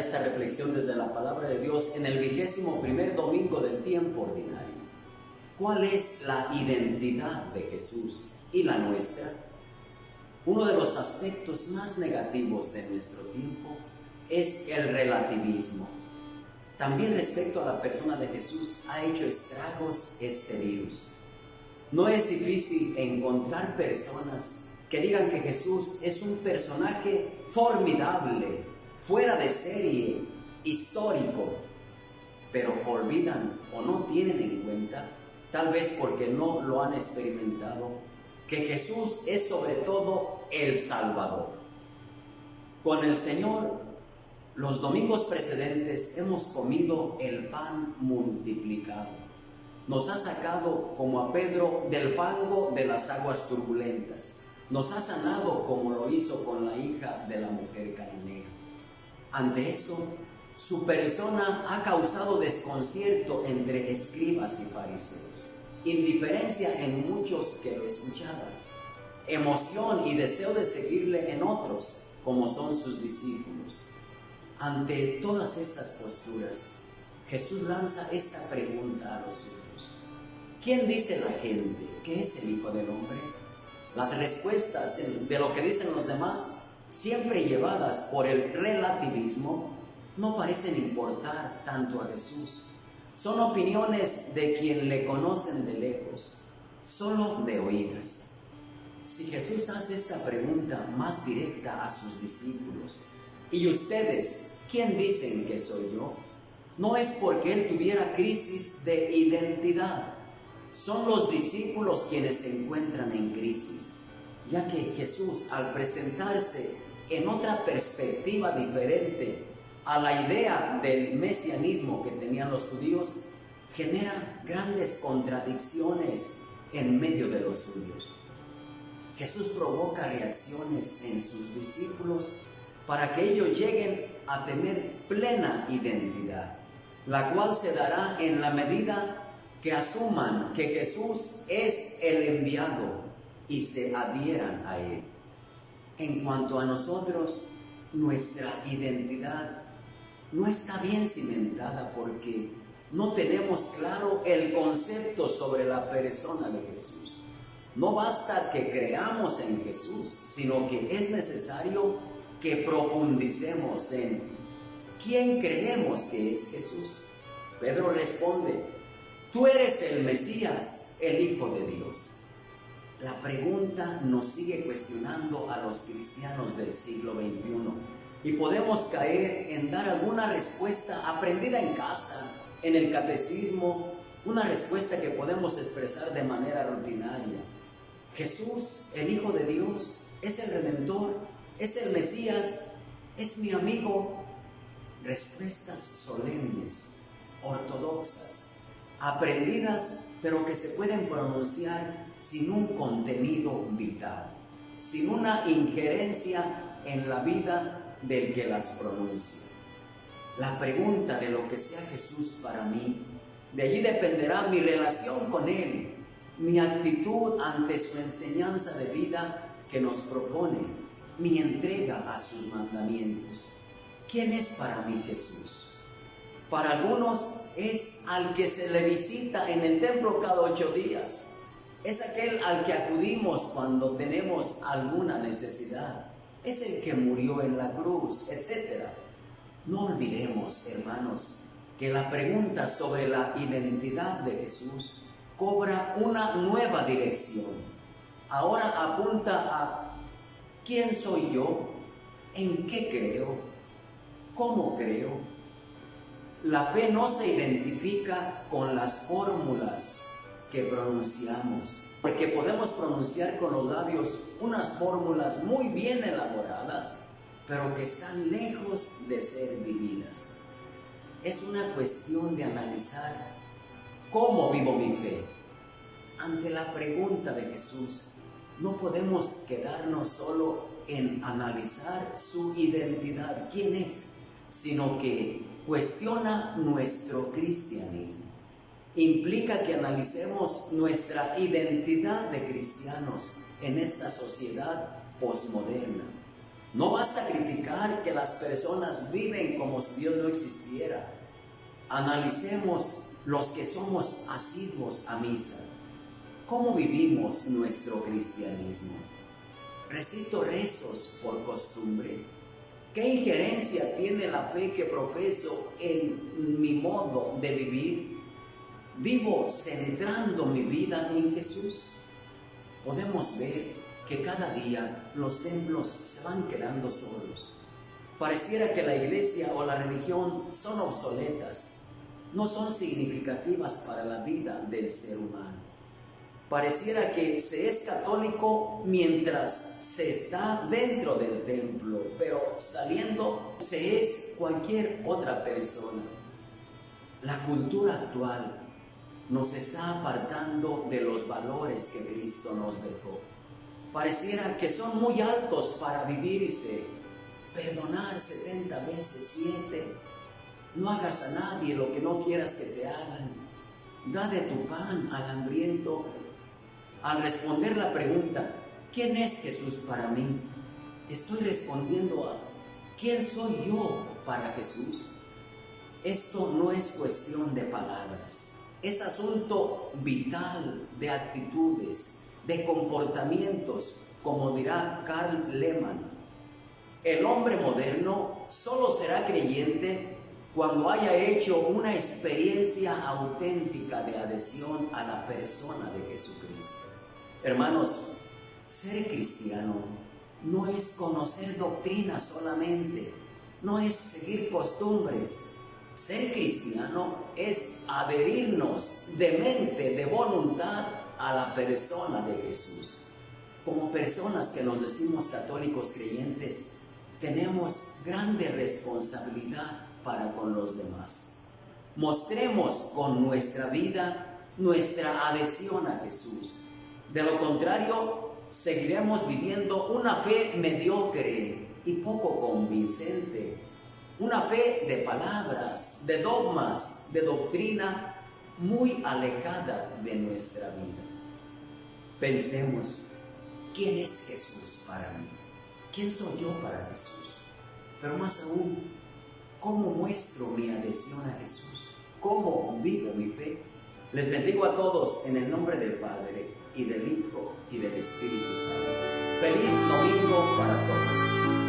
esta reflexión desde la palabra de Dios en el 21º domingo del tiempo ordinario. ¿Cuál es la identidad de Jesús y la nuestra? Uno de los aspectos más negativos de nuestro tiempo es el relativismo. También respecto a la persona de Jesús ha hecho estragos este virus. No es difícil encontrar personas que digan que Jesús es un personaje formidable, fuera de serie, histórico, pero olvidan o no tienen en cuenta, tal vez porque no lo han experimentado, que Jesús es sobre todo el Salvador. Con el Señor, los domingos precedentes hemos comido el pan multiplicado. Nos ha sacado como a Pedro del fango de las aguas turbulentas. Nos ha sanado como lo hizo con la hija de la mujer cananea. Ante eso, su persona ha causado desconcierto entre escribas y fariseos, indiferencia en muchos que lo escuchaban, emoción y deseo de seguirle en otros, como son sus discípulos. Ante todas estas posturas, Jesús lanza esta pregunta a los suyos: ¿quién dice la gente que es el Hijo del Hombre? Las respuestas de lo que dicen los demás, siempre llevadas por el relativismo, no parecen importar tanto a Jesús. Son opiniones de quien le conocen de lejos, solo de oídas. Si Jesús hace esta pregunta más directa a sus discípulos: ¿y ustedes quién dicen que soy yo?, no es porque él tuviera crisis de identidad. Son los discípulos quienes se encuentran en crisis, ya que Jesús, al presentarse en otra perspectiva diferente a la idea del mesianismo que tenían los judíos, genera grandes contradicciones en medio de los suyos. Jesús provoca reacciones en sus discípulos para que ellos lleguen a tener plena identidad, la cual se dará en la medida que asuman que Jesús es el enviado y se adhieran a él. En cuanto a nosotros, nuestra identidad no está bien cimentada porque no tenemos claro el concepto sobre la persona de Jesús. No basta que creamos en Jesús, sino que es necesario que profundicemos en quién creemos que es Jesús. Pedro responde: tú eres el Mesías, el Hijo de Dios. La pregunta nos sigue cuestionando a los cristianos del siglo XXI y podemos caer en dar alguna respuesta aprendida en casa, en el catecismo, una respuesta que podemos expresar de manera rutinaria. Jesús, el Hijo de Dios, es el Redentor, es el Mesías, es mi amigo. Respuestas solemnes, ortodoxas, aprendidas, pero que se pueden pronunciar sin un contenido vital, sin una injerencia en la vida del que las pronuncia. La pregunta de lo que sea Jesús para mí, de allí dependerá mi relación con Él, mi actitud ante su enseñanza de vida que nos propone, mi entrega a sus mandamientos. ¿Quién es para mí Jesús? Para algunos es al que se le visita en el templo cada 8 días. Es aquel al que acudimos cuando tenemos alguna necesidad. Es el que murió en la cruz, etc. No olvidemos, hermanos, que la pregunta sobre la identidad de Jesús cobra una nueva dirección. Ahora apunta a ¿quién soy yo? ¿En qué creo? ¿Cómo creo? La fe no se identifica con las fórmulas que pronunciamos, porque podemos pronunciar con los labios unas fórmulas muy bien elaboradas, pero que están lejos de ser vividas. Es una cuestión de analizar cómo vivo mi fe. Ante la pregunta de Jesús, no podemos quedarnos solo en analizar su identidad, quién es, sino que cuestiona nuestro cristianismo. Implica que analicemos nuestra identidad de cristianos en esta sociedad posmoderna. No basta criticar que las personas viven como si Dios no existiera. Analicemos los que somos asiduos a misa. ¿Cómo vivimos nuestro cristianismo? ¿Recito rezos por costumbre? ¿Qué injerencia tiene la fe que profeso en mi modo de vivir? ¿Vivo centrando mi vida en Jesús? Podemos ver que cada día los templos se van quedando solos. Pareciera que la iglesia o la religión son obsoletas, no son significativas para la vida del ser humano. Pareciera que se es católico mientras se está dentro del templo, pero saliendo se es cualquier otra persona. La cultura actual nos está apartando de los valores que Cristo nos dejó. Pareciera que son muy altos para vivirse. Perdonar 70 veces 7. No hagas a nadie lo que no quieras que te hagan. Da de tu pan al hambriento. Al responder la pregunta, ¿quién es Jesús para mí? Estoy respondiendo a ¿quién soy yo para Jesús? Esto no es cuestión de palabras. Es asunto vital de actitudes, de comportamientos, como dirá Karl Lehmann. El hombre moderno solo será creyente cuando haya hecho una experiencia auténtica de adhesión a la persona de Jesucristo. Hermanos, ser cristiano no es conocer doctrina solamente, no es seguir costumbres. Ser cristiano es adherirnos de mente, de voluntad a la persona de Jesús. Como personas que nos decimos católicos creyentes, tenemos grande responsabilidad para con los demás. Mostremos con nuestra vida nuestra adhesión a Jesús. De lo contrario, seguiremos viviendo una fe mediocre y poco convincente. Una fe de palabras, de dogmas, de doctrina muy alejada de nuestra vida. Pensemos, ¿quién es Jesús para mí? ¿Quién soy yo para Jesús? Pero más aún, ¿cómo muestro mi adhesión a Jesús? ¿Cómo vivo mi fe? Les bendigo a todos en el nombre del Padre, y del Hijo, y del Espíritu Santo. Feliz domingo para todos.